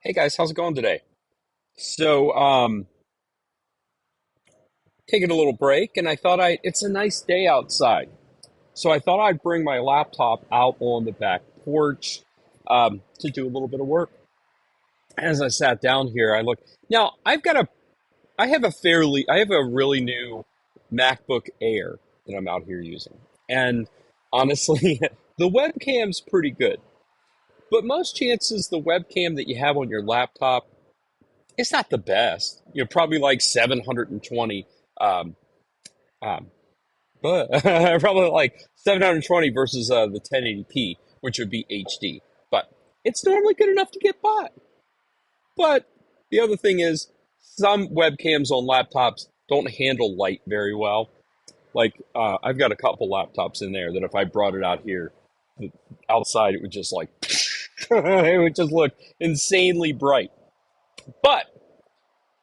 Hey guys, how's it going today? So, taking a little break, and I thought it's a nice day outside. So I thought I'd bring my laptop out on the back porch to do a little bit of work. As I sat down here, I look. Now I have a really new MacBook Air that I'm out here using, and honestly, the webcam's pretty good. But most chances, the webcam that you have on your laptop, it's not the best. Probably like 720, um, um, but probably like 720 versus the 1080p, which would be HD. But it's normally good enough to get by. But the other thing is, some webcams on laptops don't handle light very well. Like I've got a couple laptops in there that if I brought it out here, outside it would just like it would just look insanely bright. But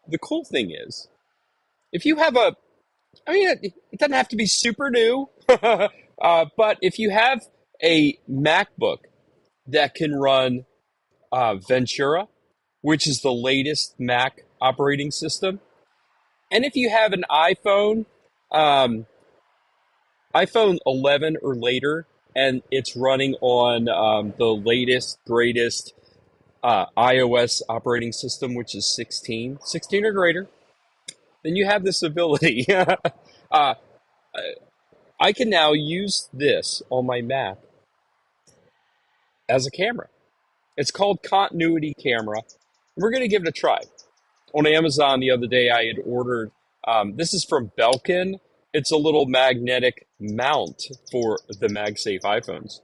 the cool thing is, if you have a I mean, it doesn't have to be super new, but if you have a MacBook that can run Ventura, which is the latest Mac operating system, and if you have an um, iPhone 11 or later, and it's running on the latest, greatest iOS operating system, which is 16 or greater, then you have this ability. uh, I can now use this on my Mac as a camera. It's called Continuity Camera. We're going to give it a try. On Amazon the other day, I had ordered, this is from Belkin. It's a little magnetic mount for the MagSafe iPhones.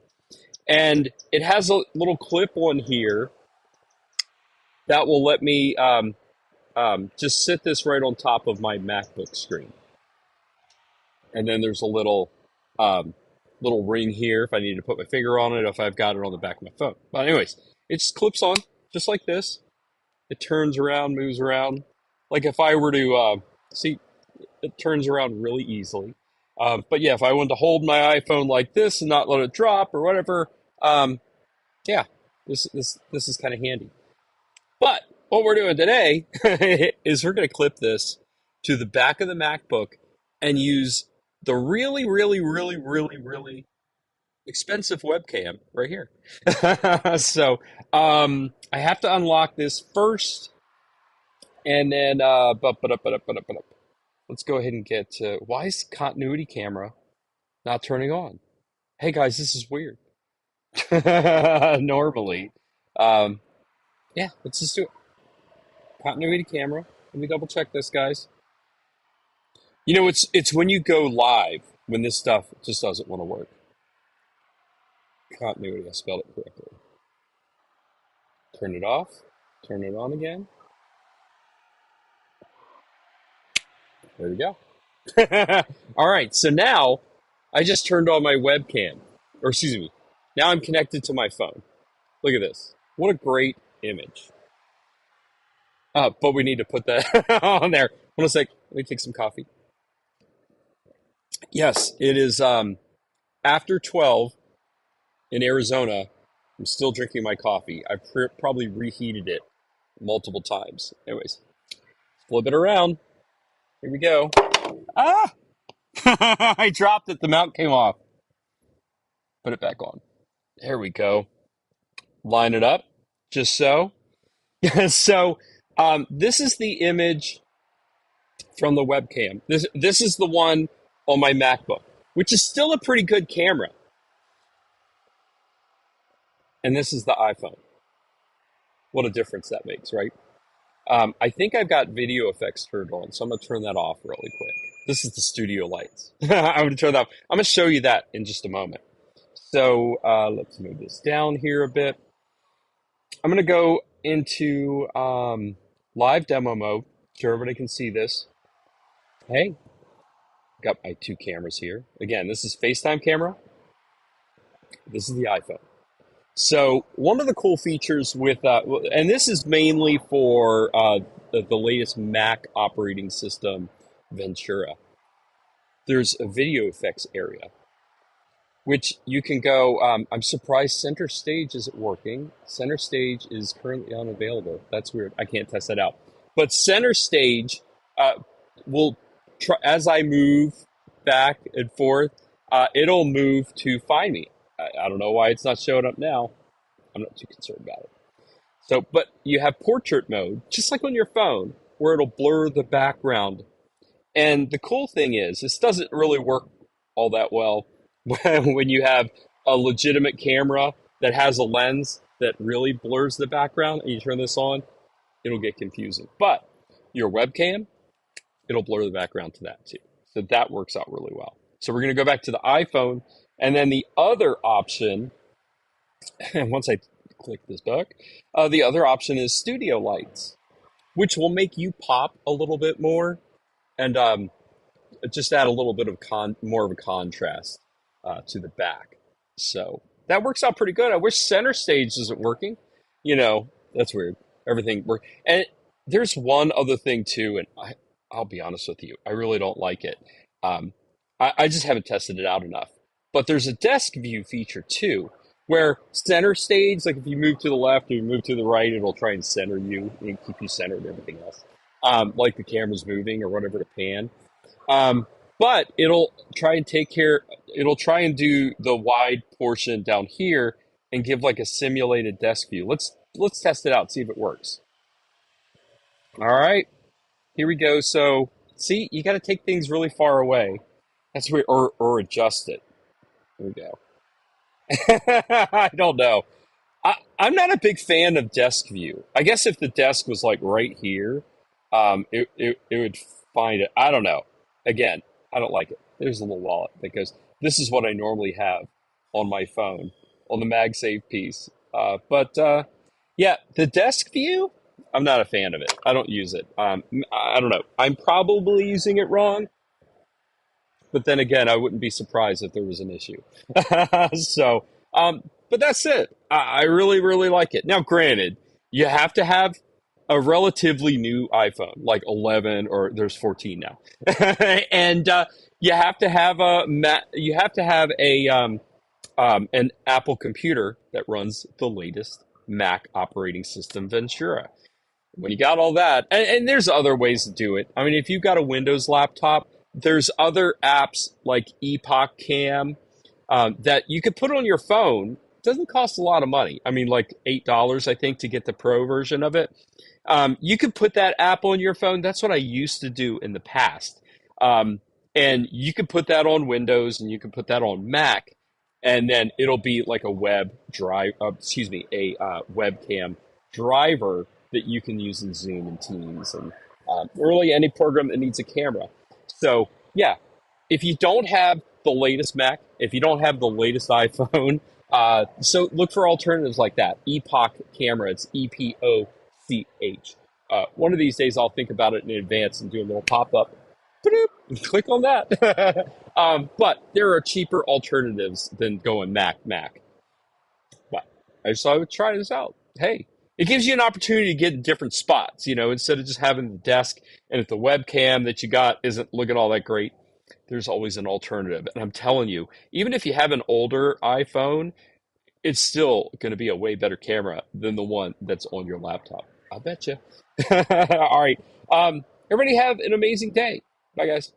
And it has a little clip on here that will let me just sit this right on top of my MacBook screen. And then there's a um, little ring here if I need to put my finger on it, if I've got it on the back of my phone. But anyways, it just clips on just like this. It turns around, moves around. Like if I were to see, it turns around really easily. But yeah, if I wanted to hold my iPhone like this and not let it drop or whatever, um, yeah, this is kind of handy. But what we're doing today is we're going to clip this to the back of the MacBook and use the really expensive webcam right here. So I have to unlock this first, and then let's go ahead and get. Why is continuity camera not turning on? Hey guys, this is weird. Normally, um, yeah, let's just do it. Continuity camera. Let me double check this, guys. It's when you go live when this stuff just doesn't want to work. Continuity. I spelled it correctly. Turn it off. Turn it on again. There we go. All right. So now I just turned on my webcam, or excuse me. Now I'm connected to my phone. Look at this. What a great image. But we need to put that on there. Hold on a sec. Let me take some coffee. Yes, it is after 12 in Arizona. I'm still drinking my coffee. I probably reheated it multiple times. Anyways, flip it around. Here we go. Ah! I dropped it. The mount came off. Put it back on. There we go. Line it up, just so. So, this is the image from the webcam. This is the one on my MacBook, which is still a pretty good camera. And this is the iPhone. What a difference that makes, right? I think I've got video effects turned on, so I'm going to turn that off really quick. This is the studio lights. I'm going to turn that off. I'm going to show you that in just a moment. So let's move this down here a bit. I'm going to go into live demo mode so everybody can see this. Hey, got my two cameras here. Again, this is FaceTime camera. This is the iPhone. So one of the cool features with, and this is mainly for the latest Mac operating system, Ventura. There's a video effects area. which you can go. I'm surprised Center Stage isn't working. Center Stage is currently unavailable. That's weird. I can't test that out. But Center Stage uh, will try, as I move back and forth, it'll move to find me. I don't know why it's not showing up now. I'm not too concerned about it. So, but you have portrait mode, just like on your phone, where it'll blur the background. And the cool thing is, this doesn't really work all that well when you have a legitimate camera that has a lens that really blurs the background and you turn this on, it'll get confusing. But your webcam, it'll blur the background to that too. So that works out really well. So we're going to go back to the iPhone. And then the other option, and once I click this back, the other option is studio lights, which will make you pop a little bit more and just add a little bit of more of a contrast to the back. So that works out pretty good. I wish Center Stage isn't working. That's weird. Everything works. And there's one other thing too, and I'll be honest with you, I really don't like it. I just haven't tested it out enough. But there's a desk view feature too, where Center Stage, like if you move to the left or you move to the right, it'll try and center you and keep you centered and everything else. Like the camera's moving or whatever to pan. But it'll try and do the wide portion down here and give like a simulated desk view. Let's test it out, see if it works. All right, here we go. So see, you got to take things really far away. That's where, or adjust it. Here we go. I don't know. I'm not a big fan of desk view. I guess if the desk was like right here, it would find it. I don't know. Again, I don't like it. There's a little wallet that goes, this is what I normally have on my phone, on the MagSafe piece. But yeah, the desk view, I'm not a fan of it. I don't use it. I don't know. I'm probably using it wrong. But then again, I wouldn't be surprised if there was an issue. So, but that's it. I really, really like it. Now, granted, you have to have a relatively new iPhone, like 11, or there's 14 now, and you have to have you have to have an Apple computer that runs the latest Mac operating system, Ventura. When you got all that, and there's other ways to do it. I mean, if you've got a Windows laptop, there's other apps like Epoch Cam that you could put on your phone. It doesn't cost a lot of money. I mean, like $8, I think, to get the pro version of it. You could put that app on your phone. That's what I used to do in the past. And you could put that on Windows and you can put that on Mac, and then it'll be like a webcam driver that you can use in Zoom and Teams and really any program that needs a camera. So yeah, if you don't have the latest Mac, if you don't have the latest iPhone, so look for alternatives like that. Epoch Camera, it's EPOCH. One of these days I'll think about it in advance and do a little pop-up. Click on that. But there are cheaper alternatives than going Mac. But I just thought I would try this out. Hey, it gives you an opportunity to get in different spots, instead of just having the desk and if the webcam that you got isn't looking all that great, there's always an alternative. And I'm telling you, even if you have an older iPhone, it's still going to be a way better camera than the one that's on your laptop. I bet you. All right. Everybody have an amazing day. Bye, guys.